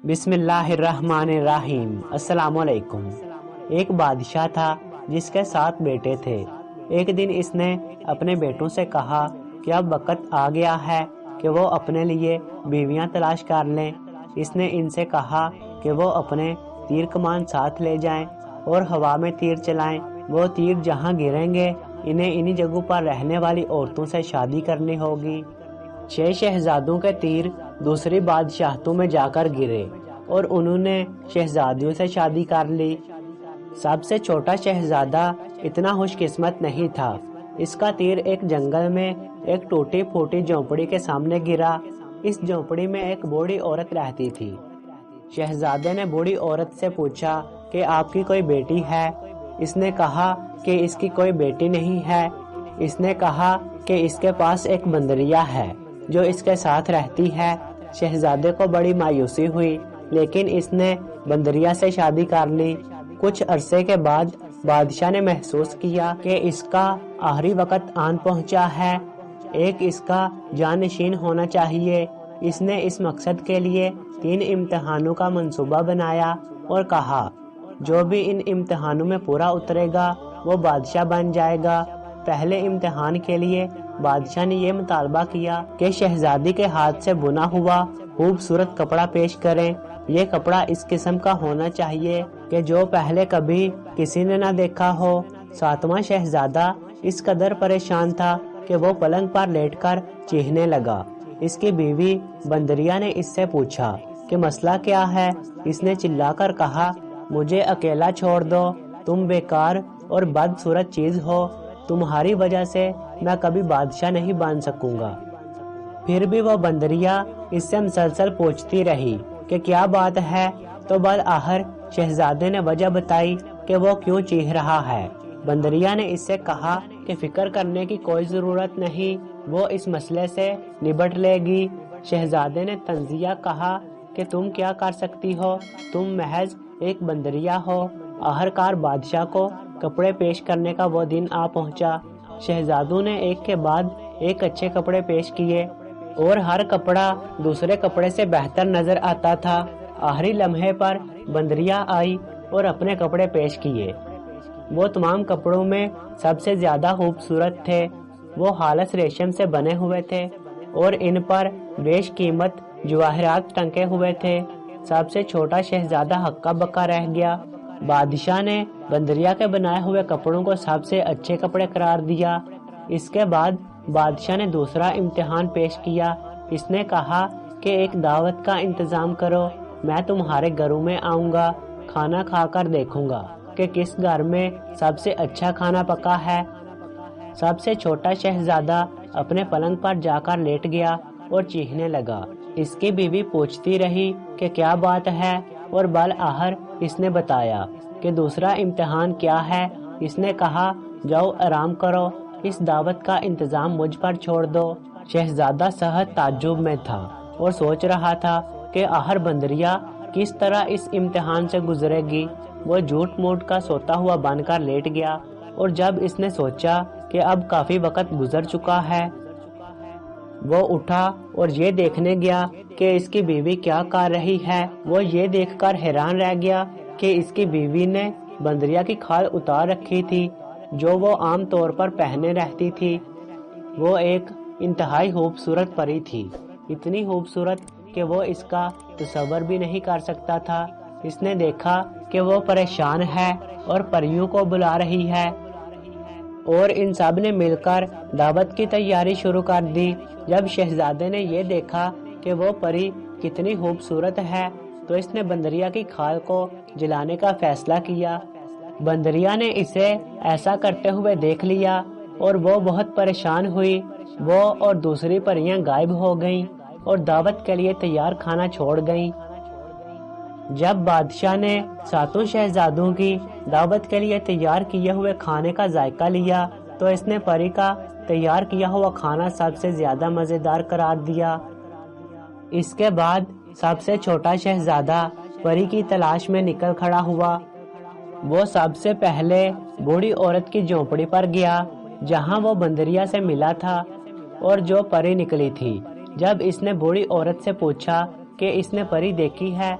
بسم اللہ الرحمن الرحیم۔ السلام علیکم۔ ایک بادشاہ تھا جس کے 7 بیٹے تھے۔ ایک دن اس نے اپنے بیٹوں سے کہا کہ اب وقت آ گیا ہے کہ وہ اپنے لیے بیویاں تلاش کر لیں۔ اس نے ان سے کہا کہ وہ اپنے تیر کمان ساتھ لے جائیں اور ہوا میں تیر چلائیں۔ وہ تیر جہاں گریں گے انہیں انہی جگہوں پر رہنے والی عورتوں سے شادی کرنی ہوگی۔ 6 شہزادوں کے تیر دوسری بادشاہتوں میں جا کر گرے اور انہوں نے شہزادیوں سے شادی کر لی۔ سب سے چھوٹا شہزادہ اتنا خوش قسمت نہیں تھا۔ اس کا تیر ایک جنگل میں ایک ٹوٹی پھوٹی جھونپڑی کے سامنے گرا۔ اس جھونپڑی میں ایک بوڑھی عورت رہتی تھی۔ شہزادے نے بوڑھی عورت سے پوچھا کہ آپ کی کوئی بیٹی ہے؟ اس نے کہا کہ اس کی کوئی بیٹی نہیں ہے۔ اس نے کہا کہ اس کے پاس ایک بندریا ہے جو اس کے ساتھ رہتی ہے۔ شہزادے کو بڑی مایوسی ہوئی لیکن اس نے بندریا سے شادی کر لی۔ کچھ عرصے کے بعد بادشاہ نے محسوس کیا کہ اس کا آخری وقت آن پہنچا ہے۔ ایک اس کا جانشین ہونا چاہیے۔ اس نے اس مقصد کے لیے 3 امتحانوں کا منصوبہ بنایا اور کہا جو بھی ان امتحانوں میں پورا اترے گا وہ بادشاہ بن جائے گا۔ پہلے امتحان کے لیے بادشاہ نے یہ مطالبہ کیا کہ شہزادی کے ہاتھ سے بنا ہوا خوبصورت کپڑا پیش کریں۔ یہ کپڑا اس قسم کا ہونا چاہیے کہ جو پہلے کبھی کسی نے نہ دیکھا ہو۔ 7واں شہزادہ اس قدر پریشان تھا کہ وہ پلنگ پر لیٹ کر چیخنے لگا۔ اس کی بیوی بندریا نے اس سے پوچھا کہ مسئلہ کیا ہے؟ اس نے چلا کر کہا مجھے اکیلا چھوڑ دو، تم بیکار اور بدصورت چیز ہو، تمہاری وجہ سے میں کبھی بادشاہ نہیں بن سکوں گا۔ پھر بھی وہ بندریا اس سے مسلسل پوچھتی رہی کہ کیا بات ہے، تو بالآخر شہزادے نے وجہ بتائی کہ وہ کیوں چیخ رہا ہے۔ بندریا نے اس سے کہا کہ فکر کرنے کی کوئی ضرورت نہیں، وہ اس مسئلے سے نبٹ لے گی۔ شہزادے نے تنزیہ کہا کہ تم کیا کر سکتی ہو، تم محض ایک بندریا ہو۔ آخرکار بادشاہ کو کپڑے پیش کرنے کا وہ دن آ پہنچا۔ شہزادوں نے ایک کے بعد ایک اچھے کپڑے پیش کیے اور ہر کپڑا دوسرے کپڑے سے بہتر نظر آتا تھا۔ آخری لمحے پر بندریا آئی اور اپنے کپڑے پیش کیے۔ وہ تمام کپڑوں میں سب سے زیادہ خوبصورت تھے۔ وہ خالص ریشم سے بنے ہوئے تھے اور ان پر بیش قیمت جواہرات ٹنکے ہوئے تھے۔ سب سے چھوٹا شہزادہ ہکا بکا رہ گیا۔ بادشاہ نے بندریا کے بنائے ہوئے کپڑوں کو سب سے اچھے کپڑے قرار دیا۔ اس کے بعد بادشاہ نے دوسرا امتحان پیش کیا۔ اس نے کہا کہ ایک دعوت کا انتظام کرو، میں تمہارے گھروں میں آؤں گا، کھانا کھا کر دیکھوں گا کہ کس گھر میں سب سے اچھا کھانا پکا ہے۔ سب سے چھوٹا شہزادہ اپنے پلنگ پر جا کر لیٹ گیا اور چیخنے لگا۔ اس کی بیوی پوچھتی رہی کہ کیا بات ہے اور بالآخر اس نے بتایا کہ دوسرا امتحان کیا ہے۔ اس نے کہا جاؤ آرام کرو، اس دعوت کا انتظام مجھ پر چھوڑ دو۔ شہزادہ سخت تعجب میں تھا اور سوچ رہا تھا کہ آخر بندریا کس طرح اس امتحان سے گزرے گی۔ وہ جھوٹ موٹ کا سوتا ہوا بن کر لیٹ گیا اور جب اس نے سوچا کہ اب کافی وقت گزر چکا ہے، وہ اٹھا اور یہ دیکھنے گیا کہ اس کی بیوی کیا کر رہی ہے۔ وہ یہ دیکھ کر حیران رہ گیا کہ اس کی بیوی نے بندریا کی کھال اتار رکھی تھی جو وہ عام طور پر پہنے رہتی تھی۔ وہ ایک انتہائی خوبصورت پری تھی، اتنی خوبصورت کہ وہ اس کا تصور بھی نہیں کر سکتا تھا۔ اس نے دیکھا کہ وہ پریشان ہے اور پریوں کو بلا رہی ہے اور ان سب نے مل کر دعوت کی تیاری شروع کر دی۔ جب شہزادے نے یہ دیکھا کہ وہ پری کتنی خوبصورت ہے تو اس نے بندریا کی کھال کو جلانے کا فیصلہ کیا۔ بندریا نے اسے ایسا کرتے ہوئے دیکھ لیا اور وہ بہت پریشان ہوئی۔ وہ اور دوسری پریاں غائب ہو گئیں اور دعوت کے لیے تیار کھانا چھوڑ گئیں۔ جب بادشاہ نے 7 شہزادوں کی دعوت کے لیے تیار کیے ہوئے کھانے کا ذائقہ لیا تو اس نے پری کا تیار کیا ہوا کھانا سب سے زیادہ مزیدار قرار دیا۔ اس کے بعد سب سے چھوٹا شہزادہ پری کی تلاش میں نکل کھڑا ہوا۔ وہ سب سے پہلے بوڑھی عورت کی جھونپڑی پر گیا جہاں وہ بندریا سے ملا تھا اور جو پری نکلی تھی۔ جب اس نے بوڑھی عورت سے پوچھا کہ اس نے پری دیکھی ہے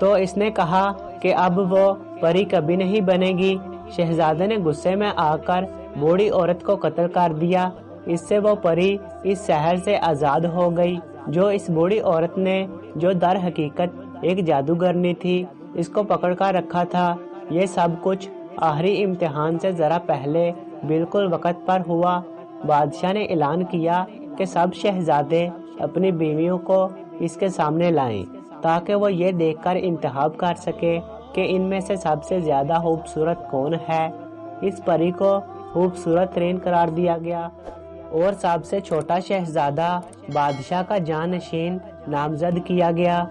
تو اس نے کہا کہ اب وہ پری کبھی نہیں بنے گی۔ شہزادے نے غصے میں آ کر بوڑھی عورت کو قتل کر دیا۔ اس سے وہ پری اس سحر سے آزاد ہو گئی جو اس بوڑھی عورت نے، جو در حقیقت ایک جادوگرنی تھی، اس کو پکڑ کر رکھا تھا۔ یہ سب کچھ آخری امتحان سے ذرا پہلے بالکل وقت پر ہوا۔ بادشاہ نے اعلان کیا کہ سب شہزادے اپنی بیویوں کو اس کے سامنے لائیں تاکہ وہ یہ دیکھ کر انتخاب کر سکے کہ ان میں سے سب سے زیادہ خوبصورت کون ہے۔ اس پری کو خوبصورت ترین قرار دیا گیا اور سب سے چھوٹا شہزادہ بادشاہ کا جانشین نامزد کیا گیا۔